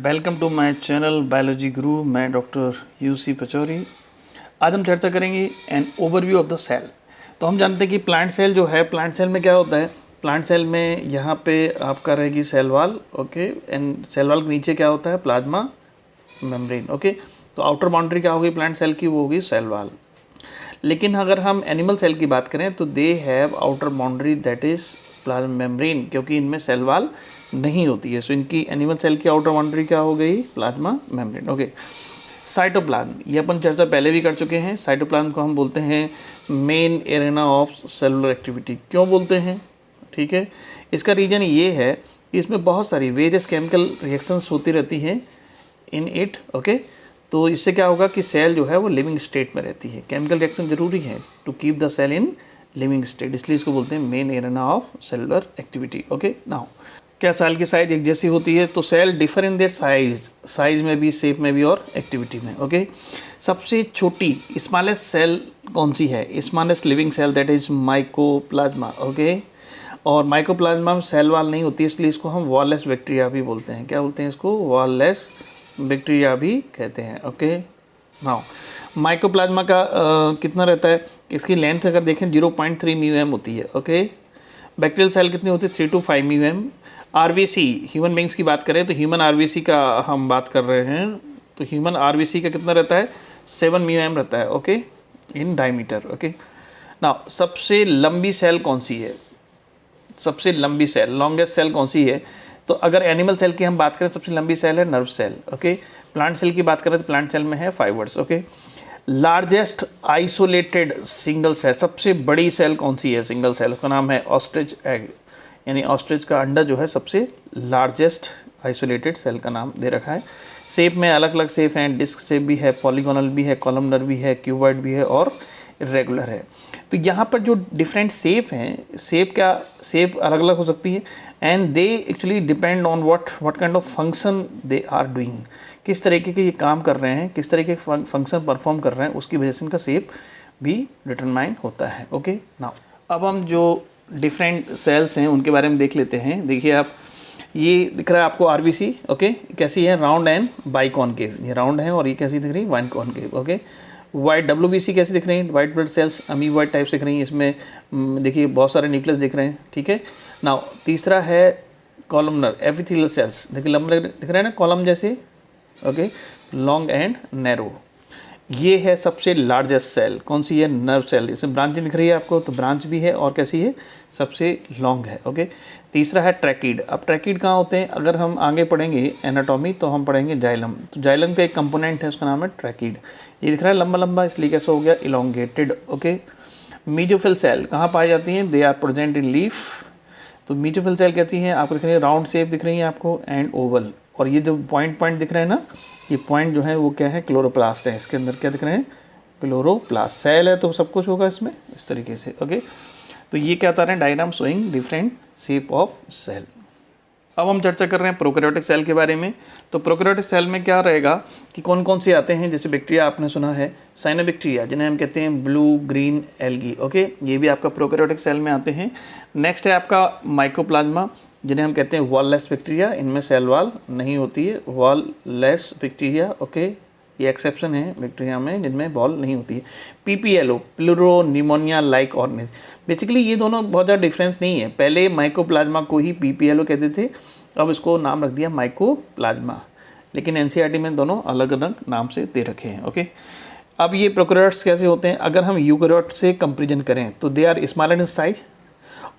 Welcome to my channel biology Guru. मैं doctor UC Pachauri. आज हम चर्चा करेंगे an overview of the cell. तो हम जानते हैं कि प्लांट सेल जो है, प्लांट सेल में क्या होता है। प्लांट सेल में यहाँ पे आपका रहेगी cell wall, okay, and cell wall के नीचे क्या होता है, प्लाज्मा मेम्ब्रेन, ओके। तो आउटर बाउंड्री क्या होगी प्लांट सेल की, वो होगी सेल वॉल। लेकिन अगर हम एनिमल सेल की बात करें तो they have outer boundary that is plasma membrane, क्योंकि इनमें सेल वॉल नहीं होती है। सो इनकी एनिमल सेल की आउटर बाउंड्री क्या हो गई, प्लाज्मा मेम्ब्रेन, ओके। साइटोप्लाज्म, ये अपन चर्चा पहले भी कर चुके हैं। साइटोप्लाज्म को हम बोलते हैं main arena of cellular activity. क्यों बोलते हैं, ठीक है। इसका रीज़न ये है कि इसमें बहुत सारी वेरियस केमिकल रिएक्शंस होती रहती हैं इन इट, ओके। तो इससे क्या होगा कि सेल जो है वो लिविंग स्टेट में रहती है। केमिकल रिएक्शन जरूरी है to keep the cell in living state, इसलिए इसको बोलते हैं main arena of cellular activity, okay. Now क्या सेल की साइज एक जैसी होती है, तो cell differ in their size में भी, शेप में भी और एक्टिविटी में, ओके। सबसे छोटी स्मॉलेस्ट सेल कौन सी है, smallest living cell that is mycoplasma, okay. और माइकोप्लाज्मा में सेल वॉल नहीं होती है, इसलिए इसको हम वॉललेस बैक्टीरिया भी बोलते हैं। क्या बोलते हैं इसको, वॉललेस बैक्टीरिया भी कहते हैं, ओके। नाउ माइकोप्लाज्मा का कितना रहता है, इसकी लेंथ अगर देखें 0.3 म्यू होती है, ओके। बैक्टीरियल सेल कितनी होती है, 3 to 5 mu. RBC, human beings की बात करें तो ह्यूमन आरबीसी का हम बात कर रहे हैं, तो ह्यूमन आरबीसी का कितना रहता है, 7 म्यू रहता है, okay, in diameter, okay. Now सबसे लंबी सेल कौन सी है, सबसे लंबी सेल, लॉन्गेस्ट सेल कौन सी है, तो अगर एनिमल सेल की हम बात करें सबसे लंबी सेल है nerve cell, okay. Plant cell की बात करें तो प्लांट सेल में है fibres, okay. Largest isolated single cell, सबसे बड़ी सेल कौन सी है सिंगल सेल, उसका नाम है ऑस्ट्रिच एग, यानी ऑस्ट्रिच का अंडा जो है सबसे लार्जेस्ट आइसोलेटेड सेल का नाम दे रखा है। शेप में अलग अलग शेप हैं, डिस्क शेप भी है, पॉलीगोनल भी है, कॉलमनर भी है, क्यूबॉइड भी है और इरेगुलर है। तो यहाँ पर जो डिफरेंट शेप हैं, शेप अलग अलग हो सकती है, and they actually depend on what kind of function they are doing, किस तरीके के ये काम कर रहे हैं, किस तरीके के फंक्शन परफॉर्म कर रहे हैं, उसकी वजह से इनका शेप भी डिटरमाइन होता है, ओके। नाउ अब हम जो डिफरेंट सेल्स हैं उनके बारे में देख लेते हैं। देखिए आप, ये दिख रहा है आपको आरबीसी, ओके, कैसी है, राउंड एंड बाइकॉनकेव, ये राउंड है, और ये कैसी दिख रही है, बाइकॉनकेव, ओके। वाइट डब्ल्यूबीसी कैसी दिख रही है, white blood cells amoeboid type से दिख रही हैं, इसमें देखिए बहुत सारे न्यूक्लियस दिख रहे हैं, ठीक है। नाउ तीसरा है कॉलमनर एपिथेलियल सेल्स, देखिए लंबे दिख रहे हैं ना कॉलम जैसे, ओके, लॉन्ग एंड नैरो। ये है सबसे लार्जेस्ट सेल, कौन सी है, नर्व सेल, इसमें ब्रांच दिख रही है आपको, तो ब्रांच भी है और कैसी है, सबसे लॉन्ग है, ओके। तीसरा है ट्रैकीड। अब ट्रैकीड कहाँ होते हैं, अगर हम आगे पढ़ेंगे एनाटॉमी तो हम पढ़ेंगे जाइलम, तो जाइलम का एक कंपोनेंट है, उसका नाम है ट्रैकीड। ये दिख रहा है लंबा लंबा, इसलिए कैसा हो गया, इलोंगेटेड, ओके। मीजोफिल सेल कहाँ पाई जाती हैं, they are present in leaf. तो मीजोफिल सेल कहती हैं, आपको दिख रही है राउंड शेप दिख रही है आपको, एंड ओवल, और ये जो पॉइंट दिख रहे हैं ना, ये पॉइंट जो है वो क्या है, क्लोरोप्लास्ट है। इसके अंदर क्या दिख रहे हैं, क्लोरोप्लास्ट। सेल है तो सब कुछ होगा इसमें इस तरीके से, ओके। तो ये क्या बता रहे हैं, diagram showing different shape of cell. अब हम चर्चा कर रहे हैं प्रोकैरियोटिक सेल के बारे में। तो प्रोकैरियोटिक सेल में क्या रहेगा कि कौन कौन से आते हैं, जैसे बैक्टीरिया आपने सुना है, साइनोबैक्टीरिया जिन्हें हम कहते हैं ब्लू ग्रीन एल्गी, ओके, ये भी आपका प्रोकैरियोटिक सेल में आते हैं। नेक्स्ट है आपका माइकोप्लाज्मा, जिन्हें हम कहते हैं वॉललेस बैक्टीरिया, इनमें सेल वॉल नहीं होती है, वॉललेस बैक्टीरिया, ओके। ये एक्सेप्शन है बैक्टीरिया में जिनमें वॉल नहीं होती है। PPLO, pleuro pneumonia like organism, basically ये दोनों बहुत ज़्यादा डिफरेंस नहीं है। पहले माइकोप्लाज्मा को ही पीपीएलओ कहते थे, अब इसको नाम रख दिया माइकोप्लाज्मा, लेकिन एनसीईआरटी में दोनों अलग अलग नाम से दे रखे हैं, ओके। अब ये प्रोकैरियोट्स कैसे होते हैं, अगर हम यूकैरियोट से कंपेरिजन करें तो they are smaller in size,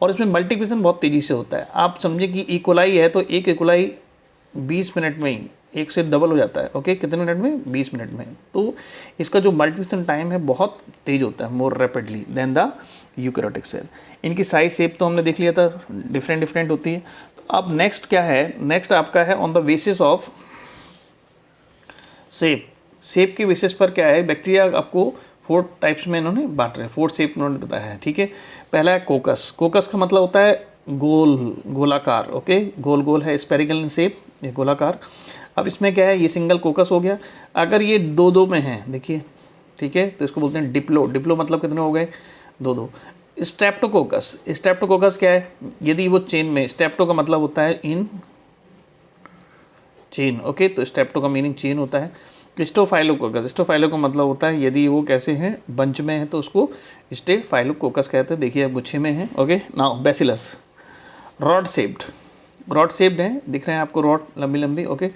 और इसमें मल्टीप्लिकेशन बहुत तेज़ी से होता है। आप समझिए कि इकोलाई है तो एक इकोलाई 20 मिनट में ही एक से डबल हो जाता है, ओके, कितने मिनट में, 20 मिनट में। तो इसका जो मल्टीप्लिकेशन टाइम है बहुत तेज होता है, more rapidly than the eukaryotic cell. इनकी साइज शेप तो हमने देख लिया था, डिफरेंट होती है। तो अब नेक्स्ट क्या है, नेक्स्ट आपका है on the basis of shape के बेसिस पर क्या है, बैक्टीरिया आपको 4 टाइप्स में इन्होंने बांट रहे हैं, 4 शेप इन्होंने बताया है, ठीक है। पहला है कोकस। कोकस का मतलब होता है गोलाकार, ओके, गोल है, स्पेरिकल इन शेप, ये गोलाकार। अब इसमें क्या है, ये सिंगल कोकस हो गया। अगर ये 2-2 में है, देखिए, ठीक है, तो इसको बोलते हैं डिप्लो मतलब कितने हो गए, 2-2। स्ट्रेप्टोकोकस क्या है, यदि वो चेन में, स्ट्रेप्टो का मतलब होता है इन चेन, ओके। तो स्टेप्टो का मीनिंग चेन होता है। स्टेफाइलोकोकस, स्टेफाइलो का मतलब होता है यदि वो कैसे हैं, बंच में है तो उसको स्टेफाइलोकोकस कहते हैं। देखिए अब गुच्छे में है, okay. Now bacillus, rod shaped, rod shaped है, दिख रहे हैं आपको रॉड लंबी लंबी, ओके।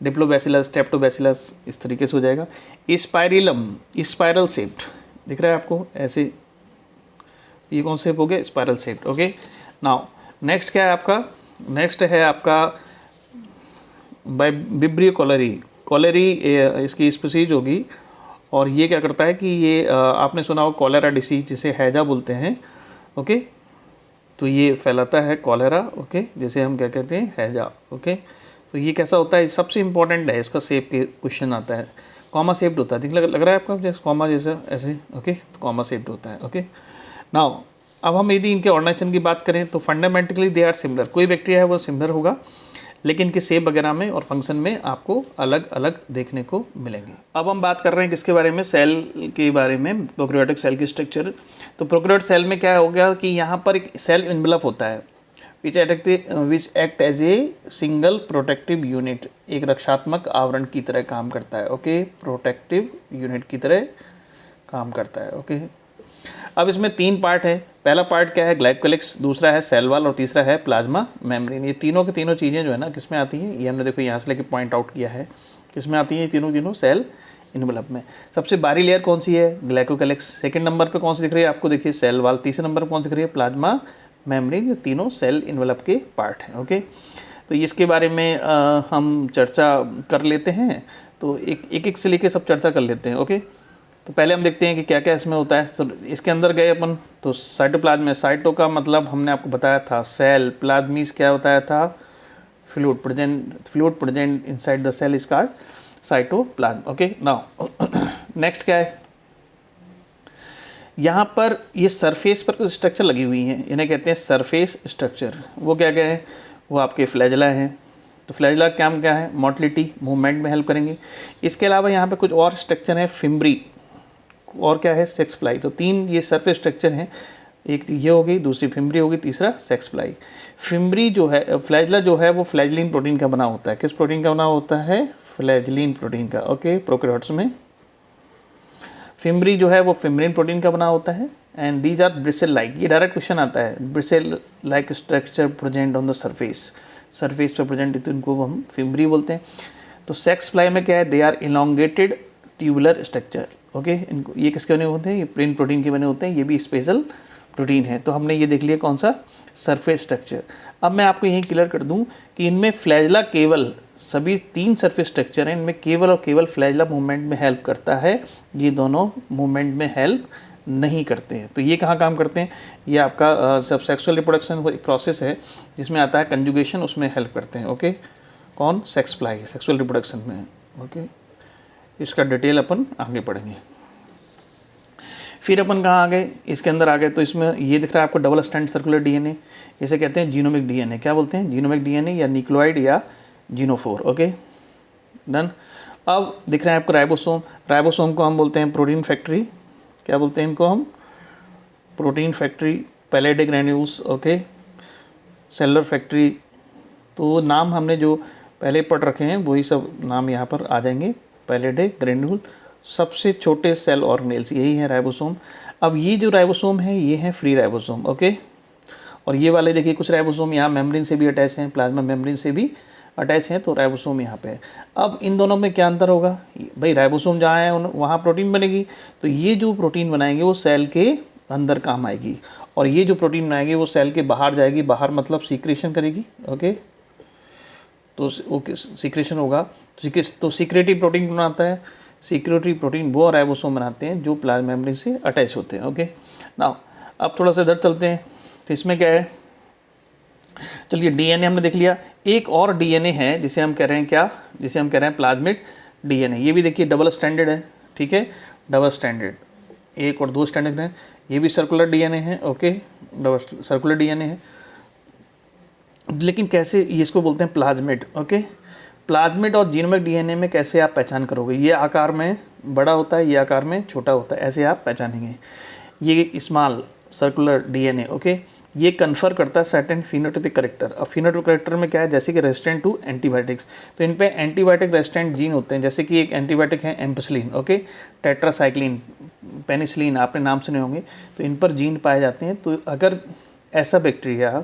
डिप्लोबैसिलस, स्टेप्टोबैसिलस इस तरीके से हो जाएगा। स्पाइरिलम, स्पाइरल शेप्ड, दिख रहा है आपको ऐसे, ये कौन शेप हो गया, spiral shaped, okay. Now next क्या है आपका, नेक्स्ट है आपका विब्रियो कॉलरी, कॉलरी इसकी स्पीसीज होगी। और ये क्या करता है कि ये आपने सुना हो कॉलेरा डिसीज जिसे हैजा बोलते हैं, ओके। तो ये फैलाता है कॉलेरा, ओके, जैसे हम क्या कहते हैं हैजा, ओके। तो ये कैसा होता है, सबसे इंपॉर्टेंट है, इसका शेप के क्वेश्चन आता है। कॉमा शेप्ड होता है, लग रहा है आपको जैसे कॉमा जैसे ऐसे, ओके। तो कॉमा शेप्ड होता है, ओके। नाउ अब हम यदि इनके ऑर्गेनाइजेशन की बात करें तो फंडामेंटली दे आर सिमिलर, कोई बैक्टीरिया है वो सिमिलर होगा, लेकिन इनके शेप वगैरह में और फंक्शन में आपको अलग अलग देखने को मिलेंगे। अब हम बात कर रहे हैं किसके बारे में, सेल के बारे में, प्रोकैरियोटिक सेल की स्ट्रक्चर। तो प्रोकैरियोटिक सेल में क्या हो गया कि यहाँ पर एक सेल एनवेलप होता है which act as a single protective unit, एक रक्षात्मक आवरण की तरह काम करता है, ओके। प्रोटेक्टिव यूनिट की तरह काम करता है, ओके। अब इसमें 3 पार्ट है। पहला पार्ट क्या है, ग्लाइकोलिक्स, दूसरा है सेल वॉल और तीसरा है प्लाज्मा मेम्ब्रेन। ये तीनों की तीनों चीज़ें जो है ना किस में आती हैं, ये हमने देखो यहाँ से लेके पॉइंट आउट किया है, किस में आती हैं ये तीनों सेल इनवेलप में। सबसे बाहरी लेयर कौन सी है, ग्लाइकोलिक्स। सेकंड नंबर पे कौन सी दिख रही है आपको, देखिए सेल वॉल। तीसरे नंबर पर कौन सी दिख रही है, प्लाज्मा मेम्ब्रेन। ये तीनों सेल इनवेलप के पार्ट हैं, ओके। तो इसके बारे में हम चर्चा कर लेते हैं। तो एक से लेके सब चर्चा कर लेते हैं, ओके। तो पहले हम देखते हैं कि क्या क्या इसमें होता है। इसके अंदर गए अपन तो साइटोप्लाज्म, साइटो का मतलब हमने आपको बताया था सेल, प्लाज्मीज क्या बताया था, fluid present inside the cell is called cytoplasm, okay. Now next क्या है, यहाँ पर ये सरफेस पर कुछ स्ट्रक्चर लगी हुई हैं, इन्हें कहते हैं सरफेस स्ट्रक्चर। वो क्या क्या है, वो आपके फ्लैजला हैं। तो फ्लैजला काम क्या है, मोटिलिटी, मूवमेंट में हेल्प करेंगे। इसके अलावा यहाँ पे कुछ और स्ट्रक्चर है, फिम्ब्री, और क्या है, सेक्स प्लाई। तो 3 ये सरफेस स्ट्रक्चर हैं, एक ये होगी, दूसरी फिम्ब्री होगी, तीसरा सेक्स प्लाई। फिम्ब्री जो है, फ्लैजला जो है वो फ्लैजलिन प्रोटीन का बना होता है। किस प्रोटीन का बना होता है, फ्लैजलिन प्रोटीन का, ओके। प्रोकैरियोट्स में फिम्ब्री जो है वो फिम्ब्रिन प्रोटीन का बना होता है। And these are bristle like, ये डायरेक्ट क्वेश्चन आता है, bristle like structure present on the surface, surface पर प्रेजेंट, तो इनको हम फिम्ब्री बोलते हैं। तो सेक्स प्लाई में क्या है, they are elongated tubular structure, okay. इनको ये किसके बने होते हैं, ये प्रिन प्रोटीन के बने होते हैं, ये भी स्पेशल प्रोटीन है। तो हमने ये देख लिया कौन सा, सरफेस स्ट्रक्चर। अब मैं आपको यही क्लियर कर दूं कि इनमें फ्लैजला केवल, सभी 3 सरफेस स्ट्रक्चर हैं, इनमें केवल और केवल फ्लैजला मूवमेंट में हेल्प करता है, ये दोनों मूवमेंट में हेल्प नहीं करते हैं। तो ये कहाँ काम करते हैं, ये आपका सब सेक्सुअल रिप्रोडक्शन एक प्रोसेस है जिसमें आता है कंजुगेशन, उसमें हेल्प करते हैं, ओके। कौन, सेक्स प्लाई, सेक्सुअल रिप्रोडक्शन में, ओके। इसका डिटेल अपन आगे पढ़ेंगे। फिर अपन कहाँ आ गए, इसके अंदर आ गए तो इसमें ये दिख रहा है आपको डबल स्ट्रैंड सर्कुलर डीएनए, इसे कहते हैं जीनोमिक डीएनए। क्या बोलते हैं, जीनोमिक डीएनए या न्यूक्लियोइड या जीनोफोर, ओके डन। अब दिख रहा है आपको राइबोसोम, राइबोसोम को हम बोलते हैं प्रोटीन फैक्ट्री। क्या बोलते हैं इनको हम, protein factory, Palade granules, okay, cellular factory. तो नाम हमने जो पहले पढ़ रखे हैं वही सब नाम यहाँ पर आ जाएंगे, पैलेडे ग्रैन्यूल। सबसे छोटे सेल ऑर्गेनेल्स यही है राइबोसोम। अब ये जो राइबोसोम है ये है फ्री राइबोसोम, ओके। और ये वाले देखिए कुछ राइबोसोम यहाँ मेम्ब्रेन से भी अटैच हैं, प्लाज्मा मेम्ब्रेन से भी अटैच हैं, तो राइबोसोम यहाँ पे है। अब इन दोनों में क्या अंतर होगा भाई, राइबोसोम जहाँ है वहाँ प्रोटीन बनेगी, तो ये जो प्रोटीन बनाएंगे वो सेल के अंदर काम आएगी, और ये जो प्रोटीन बनाएगी वो सेल के बाहर जाएगी, बाहर मतलब सीक्रेशन करेगी, ओके। तो ओके सीक्रेशन होगा, तो सीक्रेटिव प्रोटीन बनाता है, सीक्रेटरी प्रोटीन वो राइबोसोम बनाते हैं जो प्लाज्मा मेम्ब्रेन से अटैच होते हैं, ओके। नाउ अब थोड़ा सा इधर चलते हैं, तो इसमें क्या है, चलिए डीएनए हमने देख लिया। एक और डीएनए है जिसे हम कह रहे हैं क्या, जिसे हम कह रहे हैं प्लाज्मिड डीएनए। ये भी देखिए डबल स्टैंडर्ड है, ठीक है, डबल स्टैंडर्ड, 1 और 2 स्टैंडर्ड है। ये भी सर्कुलर डीएनए है, ओके, डबल सर्कुलर डीएनए है। लेकिन कैसे, ये इसको बोलते हैं प्लाज्मिड, ओके। प्लाज्मिड और जीनोमिक डीएनए में कैसे आप पहचान करोगे, ये आकार में बड़ा होता है, ये आकार में छोटा होता है, ऐसे आप पहचानेंगे। ये स्मॉल सर्कुलर डीएनए, ओके, ये कन्फर करता है सर्टेन फिनोटाइपिक करेक्टर। अब फिनोटाइपिक करेक्टर में क्या है, जैसे कि रेजिस्टेंट टू एंटीबायोटिक्स, तो इन पे एंटीबायोटिक रेजिस्टेंट जीन होते हैं, जैसे कि एक एंटीबायोटिक है एम्पिसिलिन, ओके, टेट्रासाइक्लिन, पेनिसिलिन आपने नाम सुने होंगे, तो इन पर जीन पाए जाते हैं। तो अगर ऐसा बैक्टीरिया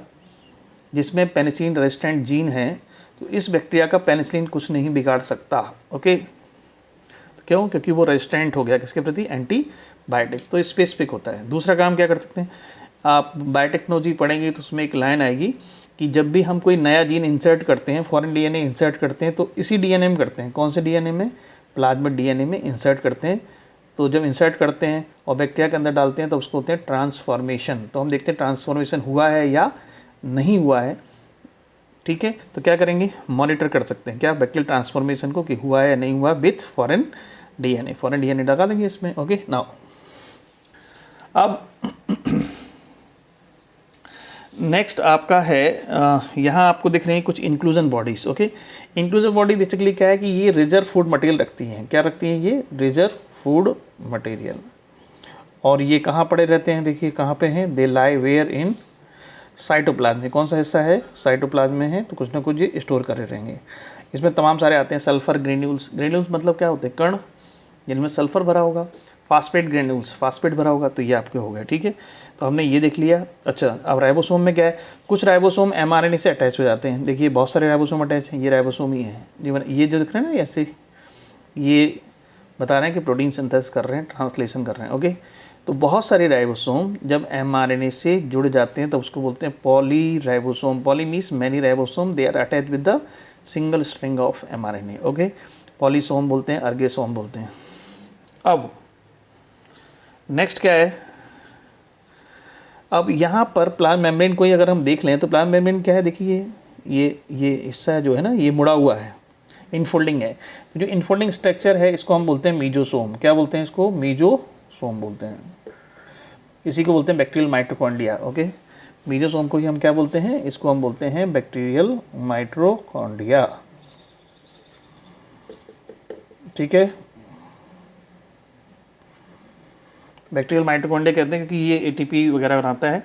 जिसमें पेनिसिलिन रेजिस्टेंट जीन है, तो इस बैक्टीरिया का पेनिसिलिन कुछ नहीं बिगाड़ सकता, ओके। तो क्यों? क्योंकि वो रेजिस्टेंट हो गया किसके प्रति, एंटीबायोटिक, तो स्पेसिफिक होता है। दूसरा काम क्या कर सकते हैं, आप बायोटेक्नोलॉजी पढ़ेंगे तो उसमें एक लाइन आएगी कि जब भी हम कोई नया जीन इंसर्ट करते हैं, फॉरेन डीएनए इंसर्ट करते हैं, तो इसी डीएनए में करते हैं। कौन से डीएनए में? प्लाज्मिड डीएनए में इंसर्ट करते हैं। तो जब इंसर्ट करते हैं और बैक्टीरिया के अंदर डालते हैं तो उसको होते हैं ट्रांसफॉर्मेशन। तो हम देखते हैं ट्रांसफॉर्मेशन हुआ है या नहीं हुआ है, ठीक है। तो क्या करेंगे, मॉनिटर कर सकते हैं क्या बैक्टीरियल ट्रांसफॉर्मेशन को, कि हुआ है या नहीं हुआ with foreign DNA. Foreign DNA लगा देंगे इसमें, ओके। नाउ अब नेक्स्ट आपका है, यहाँ आपको दिख रहे हैं कुछ inclusion bodies, okay. Inclusion body basically क्या है कि ये रिजर्व फूड मटेरियल रखती हैं। क्या रखती हैं ये? Reserve food material. और ये कहाँ पड़े रहते हैं, देखिए कहाँ पे हैं, दे लाई वेयर इन साइटोप्लाज्म में। कौन सा हिस्सा है? साइटोप्लाज्म में है, तो कुछ ना कुछ ये स्टोर करे रहेंगे। इसमें तमाम सारे आते हैं, सल्फर ग्रेन्यूल्स। ग्रेन्यूल्स मतलब क्या होते हैं? कण, जिनमें सल्फर भरा होगा। फास्फेट ग्रेन्यूल्स, फास्फेट भरा होगा, तो ये आपके हो गए, ठीक है। तो हमने ये देख लिया। अच्छा, अब राइबोसोम में क्या है, कुछ राइबोसोम एमआरएनए से अटैच हो जाते हैं। देखिए बहुत सारे राइबोसोम अटैच हैं, ये राइबोसोम ही है, ये जो दिख रहे हैं ना ऐसे, ये बता रहे हैं कि प्रोटीन सिंथेसिस कर रहे हैं, ट्रांसलेशन कर रहे हैं, ओके। तो बहुत सारे राइबोसोम जब एमआरएनए से जुड़ जाते हैं तब उसको बोलते हैं poly ribosome. Poly means many ribosome, they are attach with the single string of mRNA, okay. Polysome बोलते हैं, अर्गेसोम बोलते हैं। अब नेक्स्ट क्या है, अब यहाँ पर प्लाज्मा मेम्ब्रेन को ही अगर हम देख लें तो प्लाज्मा मेम्ब्रेन क्या है, देखिए ये हिस्सा जो है ना, ये मुड़ा हुआ है, इनफोल्डिंग है। जो इनफोल्डिंग स्ट्रक्चर है इसको हम बोलते हैं मीजोसोम। क्या बोलते हैं इसको? मीजोसोम बोलते हैं। इसी को बोलते हैं बैक्टीरियल माइटोकॉन्ड्रिया, ओके। मीजोसोम को ही हम क्या बोलते हैं? इसको हम बोलते हैं बैक्टीरियल माइटोकॉन्ड्रिया, ठीक है। बैक्टीरियल माइटोकॉन्ड्रिया कहते हैं क्योंकि ये एटीपी वगैरह बनाता है।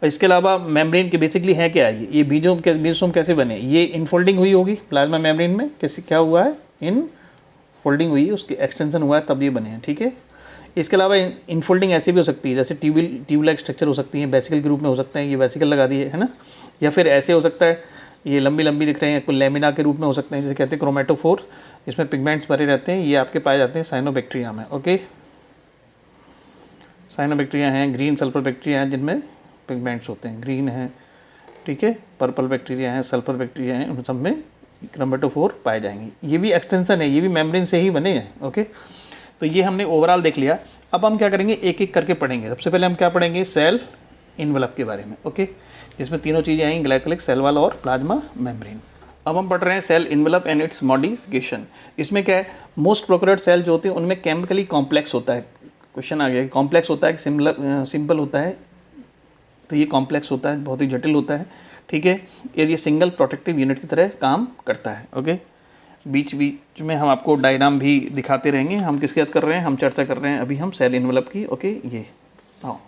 इसके अलावा मेम्ब्रेन के बेसिकली है क्या, ये मीजोसोम कैसे बने? ये इनफोल्डिंग हुई होगी प्लाज्मा मेम्ब्रेन में, कैसे क्या हुआ है? इन फोल्डिंग हुई है, उसकी एक्सटेंशन हुआ है, तब ये बने हैं, ठीक है। इसके अलावा इनफोल्डिंग ऐसी भी हो सकती है, जैसे ट्यूब लाइक स्ट्रक्चर हो सकती है, वेसिकल के रूप में हो सकते हैं, ये वेसिकल लगा दिए है ना, या फिर ऐसे हो सकता है, ये लंबी लंबी दिख रहे हैं, कोई लेमिना के रूप में हो सकते हैं, जैसे कहते हैं क्रोमेटोफोर, इसमें पिगमेंट्स भरे रहते हैं, ये आपके पाए जाते हैं साइनोबैक्टीरिया में, ओके। साइनोबैक्टीरिया हैं, ग्रीन सल्फर बैक्टीरिया हैं जिनमें पिगमेंट्स होते हैं, ग्रीन है, ठीक है, पर्पल बैक्टीरिया हैं, सल्फर बैक्टीरिया हैं, उन सब में क्रोमेटोफोर पाए जाएंगे। ये भी एक्सटेंशन है, ये भी मेम्ब्रेन से ही बने हैं, ओके। तो ये हमने ओवरऑल देख लिया। अब हम क्या करेंगे, एक एक करके पढ़ेंगे। सबसे पहले हम क्या पढ़ेंगे? सेल इनवेलप के बारे में, ओके। इसमें तीनों चीज़ें आएंगी, ग्लाइकोलिक, सेल वॉल और प्लाज्मा मेम्ब्रेन। अब हम पढ़ रहे हैं cell envelope and its modification. इसमें क्या है, मोस्ट प्रोक्योर्ड सेल जो होते हैं उनमें केमिकली कॉम्प्लेक्स होता है। क्वेश्चन आ गया, कॉम्प्लेक्स होता है कि सिंपल होता है? तो ये कॉम्प्लेक्स होता है, बहुत ही जटिल होता है, ठीक है। ये सिंगल प्रोटेक्टिव यूनिट की तरह काम करता है, ओके। बीच बीच में हम आपको डायग्राम भी दिखाते रहेंगे। हम किसकी बात कर रहे हैं? हम चर्चा कर रहे हैं अभी हम सेल इनवेलप की, ओके। ये आओ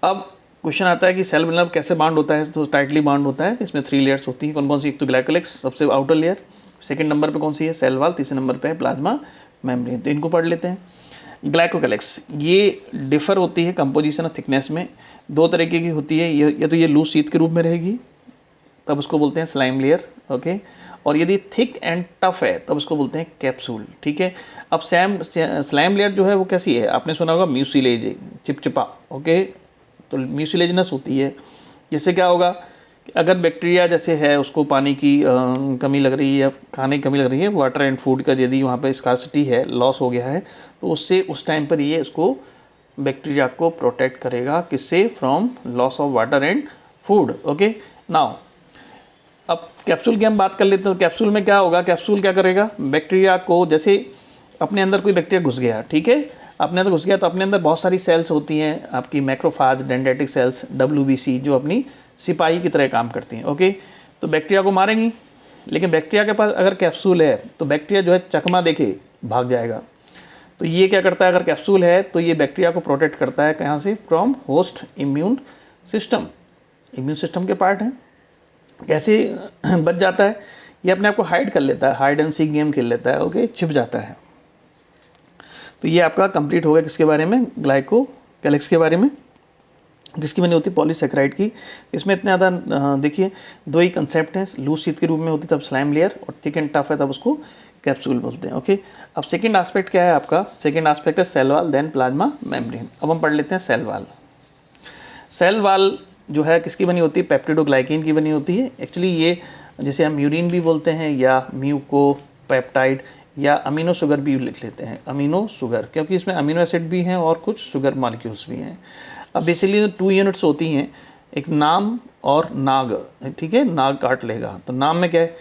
अब क्वेश्चन आता है कि सेल इनवेलप कैसे बाउंड होता है? तो टाइटली बाउंड होता है। इसमें 3 लेयर्स होती हैं। कौन कौन सी? एक तो ग्लाइकोलिक्स, सबसे आउटर लेयर, सेकंड नंबर पे कौन सी है? सेल वॉल, तीसरे नंबर पे है प्लाज्मा मेम्ब्रेन। तो इनको पढ़ लेते हैं। ग्लाइकोलिक्स ये डिफर होती है कंपोजिशन और थिकनेस में, 2 तरीके की होती है। या तो ये लूज शीट के रूप में रहेगी, तब उसको बोलते हैं स्लाइम लेयर, ओके। और यदि थिक एंड टफ है तब उसको बोलते हैं कैप्सूल, ठीक है। अब स्लाइम लेयर जो है वो कैसी है? आपने सुना होगा म्यूसिलेज, चिपचिपा, ओके। तो म्यूसिलेजनस होती है। जिससे क्या होगा कि अगर बैक्टीरिया जैसे है उसको पानी की कमी लग रही है या खाने की कमी लग रही है, वाटर एंड फूड का यदि वहाँ पर स्कार्सिटी है, लॉस हो गया है, तो उससे उस टाइम पर ये इसको बैक्टीरिया को प्रोटेक्ट करेगा। किससे? From loss of water and food, okay. Now अब कैप्सूल की हम बात कर लेते हैं। तो कैप्सूल में क्या होगा? कैप्सूल क्या करेगा? बैक्टीरिया को, जैसे अपने अंदर कोई बैक्टीरिया घुस गया, ठीक है, अपने अंदर घुस गया, तो अपने अंदर बहुत सारी सेल्स होती हैं आपकी, मैक्रोफाज, डेंड्राइटिक सेल्स, WBC, जो अपनी सिपाही की तरह काम करती हैं, ओके। तो बैक्टीरिया को मारेंगी, लेकिन बैक्टीरिया के पास अगर कैप्सूल है तो बैक्टीरिया जो है चकमा देके भाग जाएगा। तो ये क्या करता है, अगर कैप्सूल है तो ये बैक्टीरिया को प्रोटेक्ट करता है कहाँ से, from host immune system, immune system के पार्ट हैं। कैसे बच जाता है, ये अपने आप को हाइड कर लेता है, हाइड एंड सीक गेम खेल लेता है, ओके, छिप जाता है। तो ये आपका कंप्लीट हो गया किसके बारे में, ग्लाइकोकैलिक्स के बारे में, किसकी बनी होती है, पॉलीसेकेराइड की। इसमें इतने ज़्यादा देखिए दो ही कंसेप्ट हैं, लूज शीट के रूप में होती है तब स्लाइम लेयर, और थिक एंड टफ है तब उसको कैप्सूल बोलते हैं, ओके। अब सेकंड एस्पेक्ट क्या है आपका, सेकंड एस्पेक्ट है cell wall then plasma membrane. अब हम पढ़ लेते हैं सेल वॉल। सेल वॉल जो है किसकी बनी होती है, पेप्टिडोग्लाइकेन की बनी होती है। एक्चुअली ये जिसे हम म्यूरिन भी बोलते हैं या म्यूकोपेप्टाइड या अमीनो शुगर भी लिख लेते हैं, अमीनो शुगर, क्योंकि इसमें अमीनो एसिड भी हैं और कुछ शुगर मॉलिक्यूल्स भी हैं। अब बेसिकली 2 यूनिट्स होती हैं, एक नाम और नाग, ठीक है, नाग काट लेगा तो नाम में क्या है,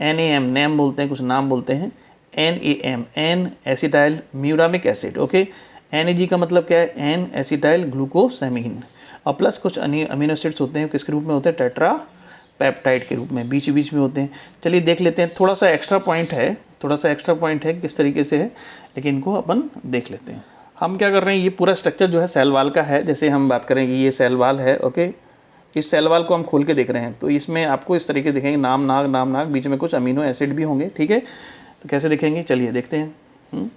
NAM, नेम बोलते हैं, कुछ नाम बोलते हैं, NAM, N acetyl muramic acid, okay. NAG का मतलब क्या है, एन एसिटाइल ग्लूकोसेमीन, और प्लस कुछ अमीनो एसिड्स होते हैं, किसके रूप में होते हैं, टेट्रा पेप्टाइड के रूप में, बीच बीच में होते हैं। चलिए देख लेते हैं, थोड़ा सा एक्स्ट्रा पॉइंट है किस तरीके से है, लेकिन इनको अपन देख लेते हैं। हम क्या कर रहे हैं, ये पूरा स्ट्रक्चर जो है सेल वॉल का है। जैसे हम बात करेंगे ये सेल वॉल है, ओके, इस सेल वॉल को हम खोल के देख रहे हैं तो इसमें आपको इस तरीके दिखेंगे, नाम नाग, बीच में कुछ अमीनो एसिड भी होंगे, ठीक है। तो कैसे दिखेंगे, चलिए देखते हैं।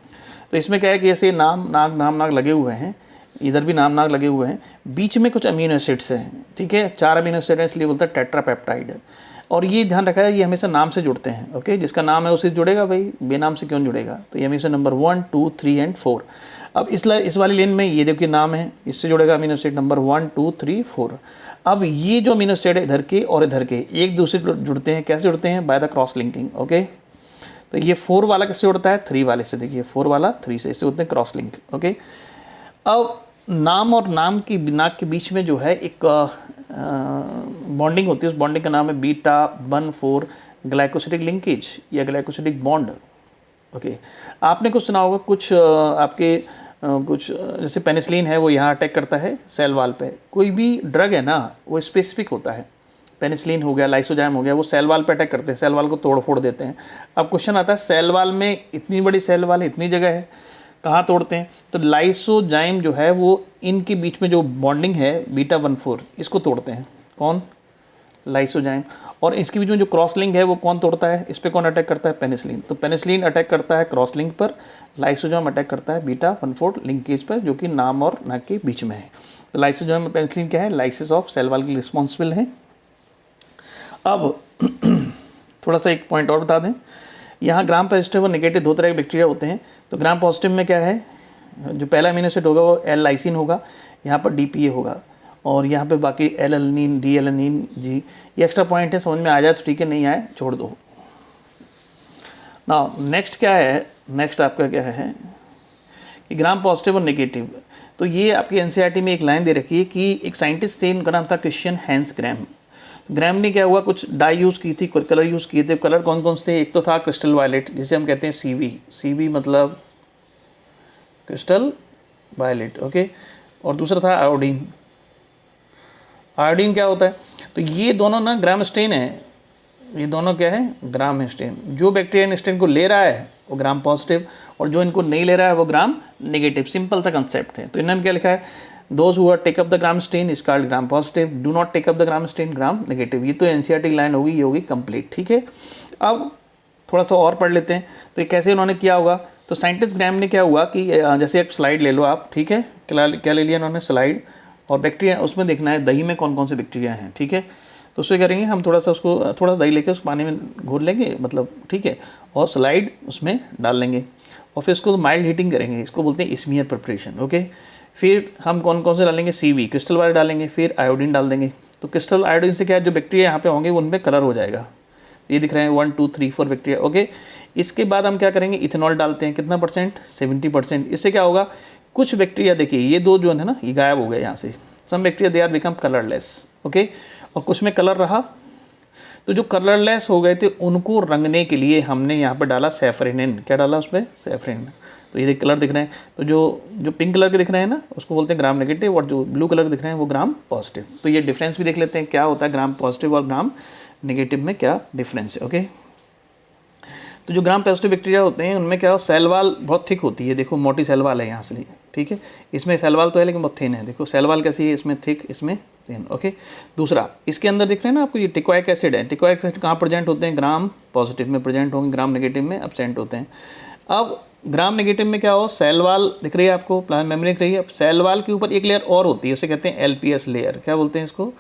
तो इसमें क्या है कि ऐसे नाम नाग लगे हुए हैं, इधर भी नाम लगे हुए हैं, बीच में कुछ अमीनो एसिड्स हैं, ठीक है, 4 अमीनो एसिड है, इसलिए बोलते हैं टेट्रापेप्टाइड। और ये ध्यान रखा है, ये हमेशा नाम से जुड़ते हैं, ओके, जिसका नाम है उसे जुड़ेगा भाई, बेनाम से क्यों जुड़ेगा। तो ये हमेशा नंबर 1, 2, 3 एंड 4। अब इस वाली लेन में ये देखिए नाम है, इससे जुड़ेगा अमीनो एसिड नंबर 1, 2, 3, 4। अब ये जो अमीनो एसिड है इधर के और इधर के एक दूसरे जुड़ते हैं, कैसे जुड़ते हैं, by the cross linking, okay. तो ये 4 वाला किससे जुड़ता है, 3 वाले से, देखिए 4 वाला 3 से, इससे होते हैं क्रॉस लिंक, ओके। अब नाम और नाम की नाक के बीच में जो है एक बॉन्डिंग होती है, उस बॉन्डिंग का नाम है बीटा-1,4 ग्लाइकोसिडिक लिंकेज या ग्लाइकोसिडिक बॉन्ड, ओके। आपने कुछ सुना होगा, कुछ आपके कुछ जैसे पेनिसिलिन है वो यहाँ अटैक करता है सेल वॉल पे। कोई भी ड्रग है ना वो स्पेसिफिक होता है, पेनिसिलिन हो गया, लाइसोजाइम हो गया, वो सेल वॉल पे अटैक करते हैं, सेल वॉल को तोड़ फोड़ देते हैं। अब क्वेश्चन आता है, सेल वॉल में इतनी बड़ी सेल वॉल है, इतनी जगह है, कहाँ तोड़ते हैं, तो लाइसोजाइम जो है वो इनके बीच में जो बॉन्डिंग है बीटा-1,4 इसको तोड़ते हैं, कौन, लाइसोजाइम। और इसके बीच में जो क्रॉस लिंक है वो कौन तोड़ता है, इस पर कौन अटैक करता है, पेनिसिलिन। तो पेनिसिलिन अटैक करता है क्रॉस लिंक पर, लाइसोजाइम अटैक करता है बीटा-1,4 लिंकेज पर, जो कि नाम और नाक के बीच में है। तो लाइसोजाइम और पेनिसिलिन क्या है, लाइसिस ऑफ सेल वॉल के रिस्पॉन्सिबल है। अब थोड़ा सा एक पॉइंट और बता दें, यहाँ ग्राम पॉजिटिव और नेगेटिव 2 तरह के बैक्टीरिया होते हैं। तो ग्राम पॉजिटिव में क्या है, जो पहला अमीनो एसिड होगा वो एल लाइसिन होगा, यहाँ पर DPA होगा, और यहाँ पे बाकी एल एलनीन, डी एलनीन, जी। ये एक्स्ट्रा पॉइंट है, समझ में आ जाए तो ठीक है, नहीं आए छोड़ दो। ना नेक्स्ट क्या है, नेक्स्ट आपका क्या है कि ग्राम पॉजिटिव और नेगेटिव। तो ये आपकी NCERT में एक लाइन दे रखी है कि एक साइंटिस्ट थे, उनका नाम था क्रिश्चियन हैंस ग्रैम। ग्रैम ने क्या हुआ, कुछ डाई यूज़ की थी, कुछ कलर यूज़ किए थे। कलर कौन कौन से थे, एक तो था क्रिस्टल वायलेट, जिसे हम कहते हैं CV मतलब क्रिस्टल वायलेट, ओके, और दूसरा था आयोडीन। आयोडीन क्या होता है, तो ये दोनों ना ग्राम स्टेन है, ये दोनों क्या है, ग्राम स्टेन। जो बैक्टीरिया स्टेन को ले रहा है वो ग्राम पॉजिटिव, और जो इनको नहीं ले रहा है वो ग्राम नेगेटिव। सिंपल सा कंसेप्ट है। तो इन्होंने क्या लिखा है, those who take up the gram stain is called gram positive, do not take up the gram stain gram negative. ये तो NCERT लाइन होगी, ये होगी कंप्लीट, ठीक है। अब थोड़ा सा और पढ़ लेते हैं, तो ये कैसे उन्होंने किया होगा। तो साइंटिस्ट ग्रैम ने क्या हुआ कि जैसे एक स्लाइड ले लो आप, ठीक है, क्या ले लिया उन्होंने, स्लाइड, और बैक्टीरिया उसमें देखना है दही में कौन कौन से बैक्टीरिया हैं, ठीक है। तो उससे करेंगे हम, थोड़ा सा दही लेके उस पानी में घोल लेंगे, मतलब ठीक है, और स्लाइड उसमें डाल लेंगे, और फिर उसको माइल्ड हीटिंग करेंगे, इसको बोलते हैं स्मीयर प्रिपरेशन, ओके। फिर हम कौन कौन से डालेंगे, CV क्रिस्टल वाले डालेंगे, फिर आयोडीन डाल देंगे। तो क्रिस्टल आयोडीन से क्या है, जो बैक्टीरिया यहाँ पे होंगे उनमें कलर हो जाएगा, ये दिख रहे हैं 1, 2, 3, 4 बैक्टीरिया, ओके। इसके बाद हम क्या करेंगे, इथेनॉल डालते हैं, कितना %, 70%। इससे क्या होगा, कुछ बैक्टीरिया देखिए ये दो जो है ना ये गायब हो गए यहाँ से, some bacteria they are become colourless, okay, और कुछ में कलर रहा। तो जो कलरलेस हो गए थे उनको रंगने के लिए हमने यहाँ पर डाला सैफरिन। क्या डाला उसमें, सैफरिन। तो ये कलर दिख रहे हैं, तो जो पिंक कलर के दिख रहे हैं ना उसको बोलते हैं ग्राम नेगेटिव, और जो ब्लू कलर के दिख रहे हैं वो ग्राम पॉजिटिव। तो ये डिफरेंस भी देख लेते हैं, क्या होता है ग्राम पॉजिटिव और ग्राम नेगेटिव में क्या डिफरेंस है, ओके। तो जो ग्राम पॉजिटिव बैक्टीरिया होते हैं उनमें क्या हो, सेल वाल बहुत थिक होती है, देखो मोटी सेल वाल है यहाँ से, ठीक है। इसमें सेल वाल तो है लेकिन बहुत थिन है, देखो सेल वाल कैसी है, इसमें थिक, इसमें थिन, ओके। दूसरा, इसके अंदर दिख रहे हैं ना आपको, ये टिकोइक एसिड है। टिकोइक एसिड कहाँ प्रेजेंट होते हैं, ग्राम पॉजिटिव में प्रेजेंट होंगे, ग्राम नेगेटिव में एब्सेंट होते हैं। अब ग्राम नेगेटिव में क्या हो, सेल वाल दिख रही है आपको, प्लाज्मा मेम्ब्रेन दिख रही है। अब सेल वाल के ऊपर एक लेयर और होती है, उसे कहते हैं एलपीएस लेयर। क्या बोलते हैं इसको,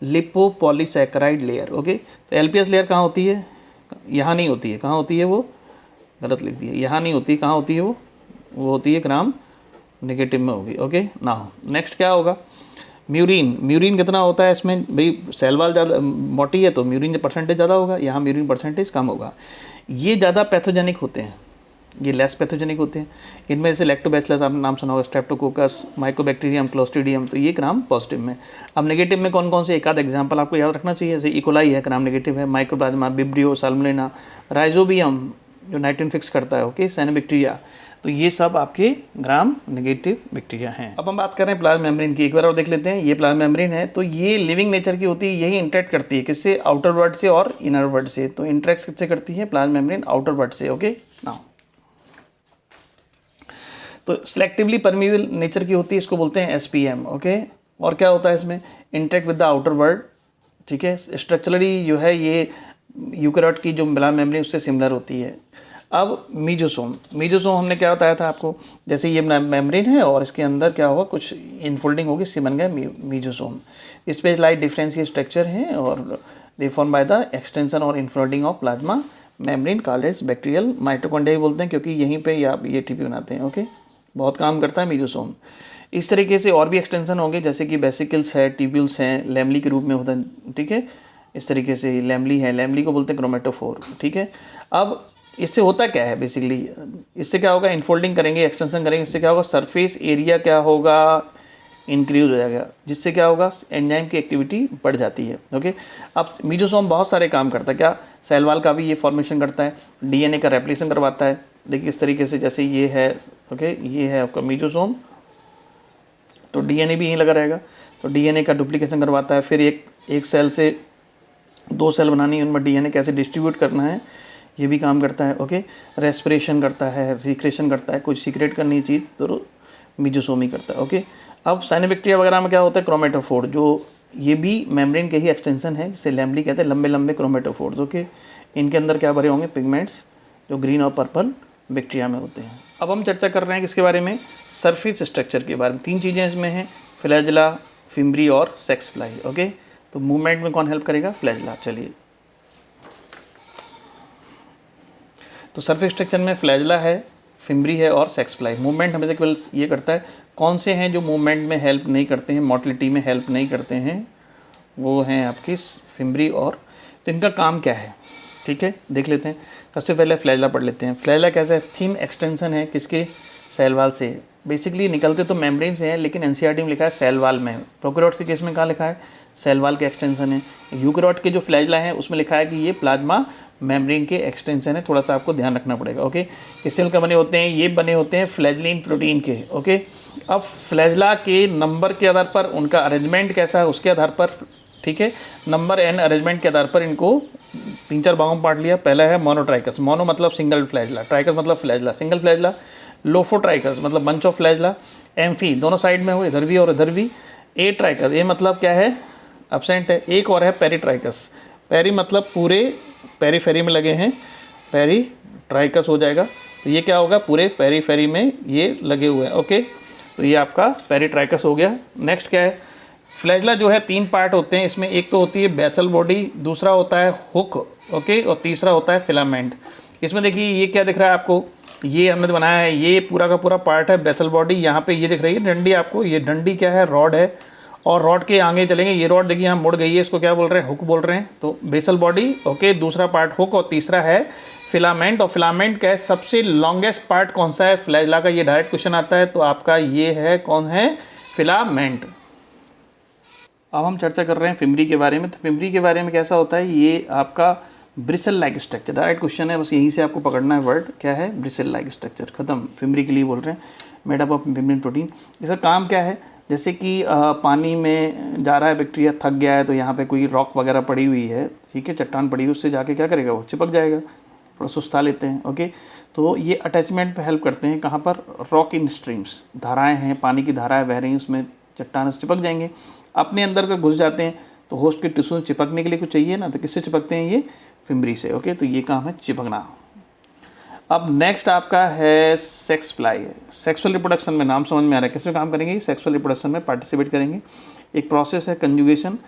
लिपोपॉलीसैकेराइड लेयर, ओके। तो एलपीएस लेयर कहाँ होती है, यहाँ नहीं होती है, कहाँ होती है, वो गलत लिख दिया, यहाँ नहीं होती, कहाँ होती है वो होती है ग्राम नेगेटिव में होगी, ओके ना। नेक्स्ट क्या होगा, म्यूरिन। म्यूरिन कितना होता है इसमें, भाई सेल वाल ज़्यादा मोटी है तो म्यूरिन परसेंटेज ज़्यादा होगा, यहाँ म्यूरिन परसेंटेज कम होगा। ये ज़्यादा पैथोजेनिक होते हैं, ये लेस पैथोजेनिक होते हैं। इनमें से लैक्टोबैसिलस आपने नाम सुना होगा, स्ट्रेप्टोकोकस, माइकोबैक्टीरियम, क्लोस्ट्रीडियम, तो ये ग्राम पॉजिटिव में। अब नेगेटिव में कौन कौन से, एक आध एग्जाम्पल आपको याद रखना चाहिए, जैसे इकोलाई है ग्राम नेगेटिव है, माइकोप्लाज्मा, विब्रियो, साल्मोनेला, राइजोबियम जो नाइट्रोजन फिक्स करता है, ओके, साइनोबैक्टीरिया, तो ये सब आपके ग्राम नेगेटिव बैक्टीरिया हैं। अब हम बात कर रहे हैं प्लाज्मा मेम्ब्रेन की, एक बार और देख लेते हैं। ये प्लाज्मा मेम्ब्रेन है, तो ये लिविंग नेचर की होती है, यही इंटरेक्ट करती है किससे, आउटर वर्ल्ड से और इनर वर्ल्ड से। तो इंटरेक्ट किससे करती है, प्लाज्मा मेम्ब्रेन आउटर वर्ल्ड से, ओके नाउ। तो सिलेक्टिवली परमिएबल नेचर की होती है, इसको बोलते हैं एसपीएम, ओके। और क्या होता है इसमें, interact with the outer world, ठीक है। स्ट्रक्चरली जो है ये यूकैरियोट की जो प्लाज्मा मेम्ब्रेन उससे सिमिलर होती है। अब मीजोसोम, मीजोसोम हमने क्या बताया था आपको, जैसे ये मेम्ब्रेन है और इसके अंदर क्या होगा, कुछ इनफोल्डिंग होगी, इससे बन गया मीजोसोम। इस पे लाइट डिफरेंशियल स्ट्रक्चर है और they form by the extension और infolding of plasma membrane called as bacterial mitochondria बोलते हैं, क्योंकि यहीं पे आप ये टीपी बनाते हैं, ओके। बहुत काम करता है मीजोसोम। इस तरीके से और भी एक्सटेंशन होंगे, जैसे कि बेसिकल्स है, ट्यूब्यूल्स हैं, लैमली के रूप में होता है, ठीक है। इस तरीके से लैमली है, लैमली को बोलते हैं क्रोमेटोफोर, ठीक है। अब इससे होता क्या है बेसिकली, इससे क्या होगा, इनफोल्डिंग करेंगे, एक्सटेंशन करेंगे, इससे क्या होगा, सरफेस एरिया क्या होगा, इंक्रीज हो जाएगा, जिससे क्या होगा, एंजाइम की एक्टिविटी बढ़ जाती है, ओके। अब मीजोसोम बहुत सारे काम करता है, क्या, सेल वाल का भी ये फॉर्मेशन करता है, डीएनए का रेप्लिकेशन करवाता है। देखिए इस तरीके से, जैसे ये है, ओके, ये है आपका मीजोसोम, तो डीएनए भी यहीं लगा रहेगा, तो डीएनए का डुप्लीकेशन करवाता है। फिर एक सेल से 2 सेल बनानी है, उनमें डीएनए कैसे डिस्ट्रीब्यूट करना है, ये भी काम करता है, ओके। रेस्पिरेशन करता है, सीक्रेशन करता है, कुछ सीक्रेट करनी चीज़ तो मीजोसोम ही करता है, ओके। अब साइनोबैक्टीरिया वगैरह में क्या होता है, क्रोमेटोफोर, जो ये भी मेम्ब्रेन के ही एक्सटेंशन है, जिसे लैमली कहते हैं, लंबे लंबे क्रोमेटोफोर्स, ओके। इनके अंदर क्या भरे होंगे, पिगमेंट्स, जो ग्रीन और पर्पल बैक्टीरिया में होते हैं। अब हम चर्चा कर रहे हैं किसके बारे में, सरफेस स्ट्रक्चर के बारे में। 3 चीज़ें इसमें हैं, फ्लैजेला, फिम्ब्री और सेक्स फ्लाई, ओके। तो मूवमेंट में कौन हेल्प करेगा, फ्लैजेला। चलिए, तो सरफेस स्ट्रक्चर में फ्लैजेला है, फिम्ब्री है और सेक्स फ्लाई। मूवमेंट हमेशा केवल ये करता है, कौन से हैं जो मूवमेंट में हेल्प नहीं करते हैं, मोटिलिटी में हेल्प नहीं करते हैं, वो हैं आपकी फिम्ब्री और, तो इनका काम क्या है, ठीक है, देख लेते हैं। सबसे पहले फ्लैजेला पढ़ लेते हैं। फ्लैजेला कैसा है, थिन एक्सटेंशन है किसके, सेल वाल से। बेसिकली निकलते तो मेम्ब्रेन से हैं, लेकिन एनसीईआरटी में लिखा है सेल वाल में। प्रोकैरियोट के केस में कहाँ लिखा है, सेल वाल के एक्सटेंशन है। यूकैरियोट के जो फ्लैजेला है उसमें लिखा है कि ये प्लाज्मा मेम्ब्रेन के एक्सटेंशन है, थोड़ा सा आपको ध्यान रखना पड़ेगा, ओके। किससे मिलकर बने होते हैं, ये बने होते हैं फ्लैजलिन प्रोटीन के, ओके। अब फ्लैजेला के नंबर के आधार पर, उनका अरेंजमेंट कैसा है उसके आधार पर, ठीक है, नंबर एंड अरेंजमेंट के आधार पर इनको 3-4 भागों में बांट लिया। पहला है मोनोट्राइकस, मोनो मतलब सिंगल फ्लैजेला, ट्राइकस मतलब फ्लैजेला, सिंगल फ्लैजेला। लोफोट्राइकस मतलब बंच ऑफ फ्लैजेला। एम्फी दोनों साइड में हो, इधर भी और इधर भी। ए ट्राइकस, ये मतलब क्या है, एब्सेंट है। एक और है पेरीट्राइकस, पेरी मतलब पूरे पेरीफेरी में लगे हैं, पेरी ट्राइकस हो जाएगा। तो ये क्या होगा, पूरे पेरीफेरी में ये लगे हुए हैं, ओके। तो ये आपका पेरीट्राइकस हो गया। नेक्स्ट क्या है, फ्लैजेला जो है 3 पार्ट होते हैं इसमें, एक तो होती है बेसल बॉडी, दूसरा होता है हुक, ओके, और तीसरा होता है फिलामेंट। इसमें देखिए ये क्या दिख रहा है आपको, ये हमने तो बनाया है, ये पूरा का पूरा पार्ट है बेसल बॉडी। यहाँ पे ये दिख रही है डंडी आपको, ये डंडी क्या है, रॉड है, और रॉड के आगे चलेंगे, ये रॉड देखिए यहाँ मुड़ गई है, इसको क्या बोल रहे हैं, हुक बोल रहे हैं। तो बेसल बॉडी, ओके, दूसरा पार्ट हुक, और तीसरा है फिलामेंट। और फिलामेंट का सबसे लॉन्गेस्ट पार्ट कौन सा है फ्लैजेला का, ये डायरेक्ट क्वेश्चन आता है, तो आपका ये है, कौन है, फिलामेंट। अब हम चर्चा कर रहे हैं फिम्ब्री के बारे में। तो फिम्ब्री के बारे में कैसा होता है, ये आपका bristle like structure, direct question है, बस यहीं से आपको पकड़ना है वर्ड, क्या है, ब्रिसल लाइक स्ट्रक्चर, खत्म। फिम्ब्री के लिए बोल रहे हैं, made up of membrane protein. इसका काम क्या है, जैसे कि पानी में जा रहा है बैक्टीरिया, थक गया है, तो यहाँ पे कोई रॉक वगैरह पड़ी हुई है, ठीक है, चट्टान पड़ी हुई, उससे जाके क्या करेगा, वो चिपक जाएगा, थोड़ा सुस्ता लेते हैं। ओके, तो ये अटैचमेंट पे हेल्प करते हैं। कहाँ पर? रॉक इन स्ट्रीम्स, धाराएं हैं, पानी की धाराएं बह रही हैं, उसमें चट्टान से चिपक जाएंगे, अपने अंदर का घुस जाते हैं। तो होस्ट के टिश्यू से चिपकने के लिए कुछ चाहिए ना, तो किससे चिपकते हैं? ये फिम्बरी से। ओके, तो ये काम है चिपकना। अब नेक्स्ट आपका है सेक्स प्लाई। सेक्सुअल रिप्रोडक्शन में नाम समझ में आ रहा है, किस में काम करेंगे? सेक्सुअल रिप्रोडक्शन में पार्टिसिपेट करेंगे। एक प्रोसेस है कंजुगेशन,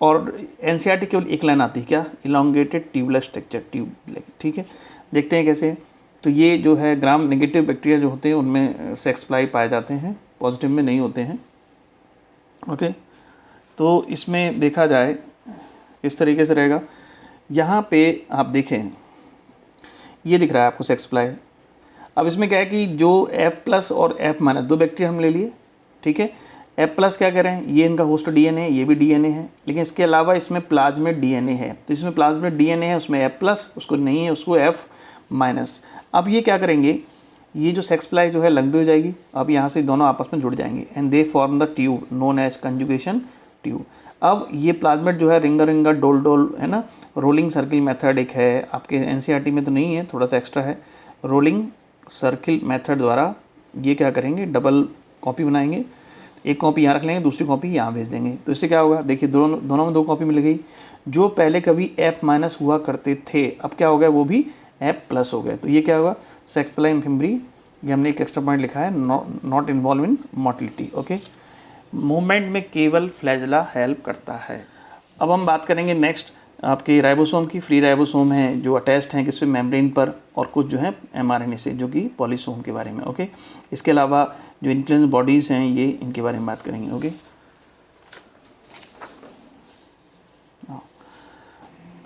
और एनसीईआरटी केवल एक लाइन आती है, क्या? Elongated tubeless structure, tube. ठीक है, देखते हैं कैसे। तो ये जो है ग्राम नेगेटिव बैक्टीरिया जो होते हैं उनमें सेक्स प्लाई पाए जाते हैं, पॉजिटिव में नहीं होते हैं। ओके, तो इसमें देखा जाए इस तरीके से रहेगा। यहाँ पे आप देखें, ये दिख रहा है आपको सेक्स प्लाई। अब इसमें क्या है कि जो F+ और F- दो बैक्टीरिया हम ले लिए, ठीक है। F+ क्या करें? ये इनका होस्ट डीएनए, ये भी डीएनए है, लेकिन इसके अलावा इसमें प्लाज्मिड डीएनए है। तो इसमें प्लाज्मिड डीएनए है, उसमें F+, उसको नहीं है, उसको F-। अब ये क्या करेंगे? ये जो सेक्स प्लाई जो है लंबी हो जाएगी। अब यहाँ से दोनों आपस में जुड़ जाएंगे and they form the tube known as conjugation tube. अब ये प्लाज्मिड जो है रिंगर रिंगर डोल डोल है ना, रोलिंग सर्किल मेथड एक है, आपके एनसीईआरटी में तो नहीं है, थोड़ा सा एक्स्ट्रा है। रोलिंग सर्किल मेथड द्वारा ये क्या करेंगे? डबल कॉपी बनाएंगे, एक कॉपी यहाँ रख लेंगे, दूसरी कॉपी यहाँ भेज देंगे। तो इससे क्या होगा? देखिए दोनों में दो कॉपी मिल गई। जो पहले कभी F- हुआ करते थे, अब क्या हो गया? वो भी F+ हो गए। तो ये क्या होगा? Sex ply fimbriae. ये हमने एक एक्स्ट्रा पॉइंट लिखा है, not involve in motility. Okay, movement में केवल फ्लैजेला हेल्प करता है। अब हम बात करेंगे नेक्स्ट आपके राइबोसोम की। फ्री राइबोसोम हैं जो अटैच्ड हैं किससे? मेम्ब्रेन पर, और कुछ जो है mRNA से, जो कि पॉलीसोम के बारे में। ओके, इसके अलावा जो इन्फ्लुएंस बॉडीज़ हैं ये इनके बारे में बात करेंगे। Okay,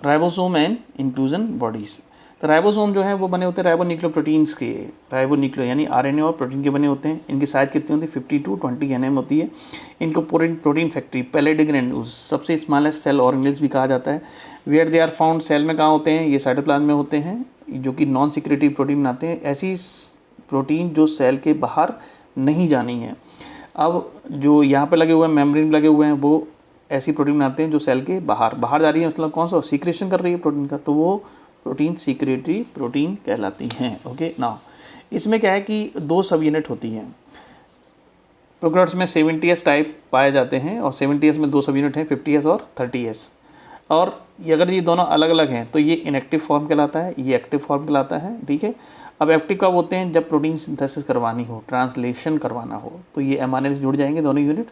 ribosome and inclusion bodies. तो राइबोसोम जो है वो बने होते हैं राइबोन्यूक्लियोप्रोटीन्स के, राइबोन्यूक्लियो यानी आरएनए और प्रोटीन के बने होते हैं। इनकी साइज कितनी होती है? 50 to 20 nm होती है। इनको प्रोटीन फैक्ट्री, पैलेडिक ग्रैन्यूल्स, सबसे स्मॉलेस्ट सेल ऑर्गेनेल्स भी कहा जाता है। Where they are found, cell में कहाँ होते हैं? ये साइटोप्लाज्म में होते हैं, जो कि नॉन सिक्रेटरी प्रोटीन बनाते हैं, ऐसी प्रोटीन जो सेल के बाहर नहीं जानी है। अब जो यहाँ पे लगे हुए हैं, मेम्ब्रेन लगे हुए हैं, वो ऐसी प्रोटीन बनाते हैं जो सेल के बाहर जा रही है, मतलब कौन सा? सीक्रेशन कर रही है प्रोटीन का, तो वो प्रोटीन सीक्रेटरी प्रोटीन कहलाती हैं। ओके, नाउ इसमें क्या है कि दो सब यूनिट होती हैं। प्रोकैरियोट्स में 70S टाइप पाए जाते हैं, और 70S में दो सब यूनिट हैं, 50S और 30S। और अगर ये दोनों अलग अलग हैं तो ये इनएक्टिव फॉर्म कहलाता है, ये एक्टिव फॉर्म कहलाता है। ठीक है, अब एक्टिव कब होते हैं? जब प्रोटीन सिंथेसिस करवानी हो, ट्रांसलेशन करवाना हो, तो ये mRNA से जुड़ जाएंगे दोनों यूनिट।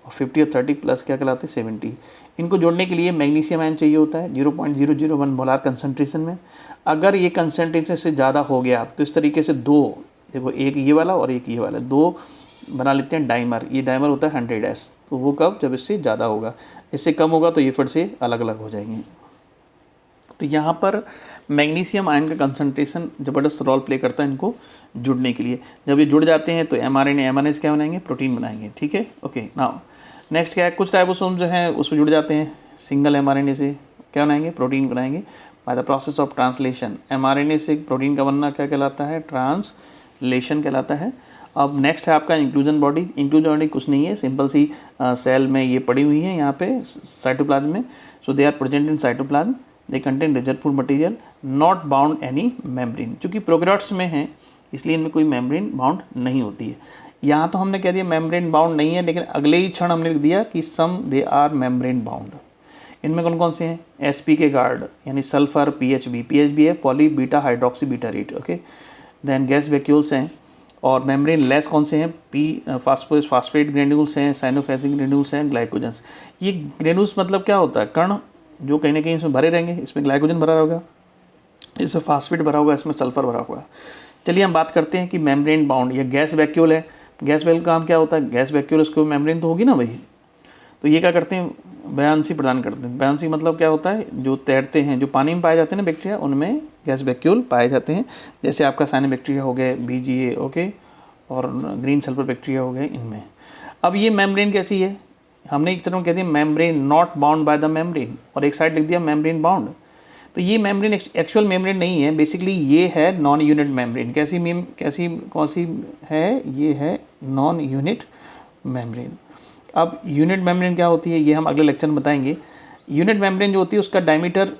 और 50 और 30+ क्या कहलाते हैं? 70। इनको जोड़ने के लिए मैग्नीशियम आयन चाहिए होता है 0.001 मोलार कंसनट्रेशन में। अगर ये कंसनट्रेशन से ज़्यादा हो गया तो इस तरीके से दो, देखो एक ये वाला और एक ये वाला, दो बना लेते हैं डाइमर। ये डाइमर होता है 100S। तो वो कब? जब इससे ज़्यादा होगा। इससे कम होगा तो ये फिर से अलग अलग हो जाएंगे। तो यहाँ पर मैग्नीशियम आयन का कंसनट्रेशन ज़बरदस्त रोल प्ले करता है इनको जुड़ने के लिए। जब ये जुड़ जाते हैं तो mRNA से क्या बनाएंगे? प्रोटीन बनाएंगे। ठीक है, ओके। नाउ नेक्स्ट क्या है? कुछ राइबोसोम जो हैं उसमें जुड़ जाते हैं सिंगल mRNA से, क्या बनाएंगे? प्रोटीन बनाएंगे by the process of translation. mRNA से प्रोटीन का बनना क्या कहलाता है? ट्रांसलेशन कहलाता है। अब नेक्स्ट है आपका इंक्लूजन बॉडी। इंक्लूजन बॉडी कुछ नहीं है, सिंपल सी सेल में ये पड़ी हुई है यहाँ पे साइटोप्लाज्म में। So they are present in cytoplasm, they contain reserve food material, not bound any membrane. चूँकि प्रोकैरियोट्स में हैं इसलिए इनमें कोई मेम्ब्रेन बाउंड नहीं होती है। यहाँ तो हमने कह दिया मेम्ब्रेन बाउंड नहीं है, लेकिन अगले ही क्षण हमने लिख दिया कि some they are membrane bound. इनमें कौन कौन से हैं? एसपी गार्ड यानी सल्फर, पीएचबी है poly beta hydroxy butyrate. Okay, then gas vacuoles हैं। और मेम्ब्रेन लेस कौन से हैं? फास्फेट ग्रेन्यूल्स हैं, साइनोफेजिक ग्रेन्यूल्स हैं, ग्लाइकोजन्स। ये ग्रेन्यूल्स मतलब क्या होता है? कण जो कहीं ना कहीं इसमें भरे रहेंगे। इसमें ग्लाइकोजन भरा होगा, इसमें फास्फेट भरा होगा, इसमें सल्फर भरा होगा। चलिए हम बात करते हैं कि मेम्ब्रेन बाउंड या गैस वैक्यूल है। गैस वैक्यूल का काम क्या होता है? गैस वैक्यूल, उसको मेम्ब्रेन तो होगी ना वही। तो ये क्या करते हैं? बयानसी प्रदान करते हैं। बयानसी मतलब क्या होता है? जो तैरते हैं, जो पानी में पाए जाते हैं ना बैक्टीरिया, उनमें गैस वैक्यूल पाए जाते हैं। जैसे आपका साइनो बैक्टीरिया हो गए, BGA, ओके, और ग्रीन सल्फर बैक्टीरिया हो गए इनमें। अब ये मेम्ब्रेन कैसी है? हमने एक तरफ कह दिया membrane not bound by the membrane, और एक साइड लिख दिया मेम्ब्रेन बाउंड। तो ये मेम्ब्रेन एक्चुअल मेम्ब्रेन नहीं है, बेसिकली ये है नॉन यूनिट मेम्ब्रेन। कौन सी है? ये है नॉन यूनिट मेम्ब्रेन। अब यूनिट मेम्ब्रेन क्या होती है ये हम अगले लेक्चर में बताएंगे। यूनिट मेम्ब्रेन जो होती है उसका डायमीटर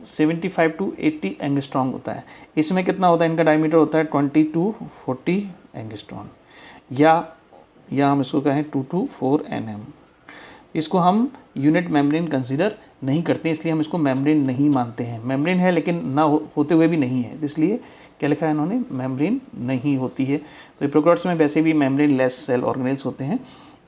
75 टू 80 एंगस्ट्रॉम होता है। इसमें कितना होता है, इनका डायमीटर होता है 20 टू 40 एंगस्ट्रॉम, या हम इसको कहें 2 to 4 nm। इसको हम यूनिट मेम्ब्रेन कंसीडर नहीं करते, इसलिए हम इसको मेम्ब्रेन नहीं मानते हैं। मेम्ब्रेन है लेकिन ना होते हुए भी नहीं है, इसलिए क्या लिखा है इन्होंने, मेम्ब्रेन नहीं होती है। तो प्रोकैरियोट्स में वैसे भी मेम्ब्रेन लेस सेल ऑर्गेनेल्स होते हैं,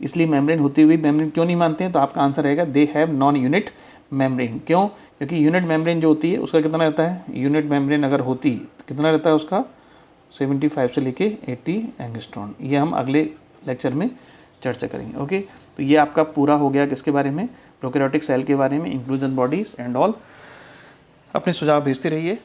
इसलिए मेम्ब्रेन होते हुए मेम्ब्रेन क्यों नहीं मानते हैं, तो आपका आंसर रहेगा they have non unit membrane. क्यों? क्योंकि यूनिट मेम्ब्रेन जो होती है उसका कितना रहता है, यूनिट मेम्ब्रेन अगर होती तो कितना रहता है उसका, 75 से लेके 80 एंगस्ट्रॉम। ये हम अगले लेक्चर में चर्चा करेंगे। ओके, तो ये आपका पूरा हो गया किसके बारे में, प्रोकैरियोटिक सेल के बारे में, इंक्लूजन बॉडीज एंड ऑल। अपने सुझाव भेजते रहिए।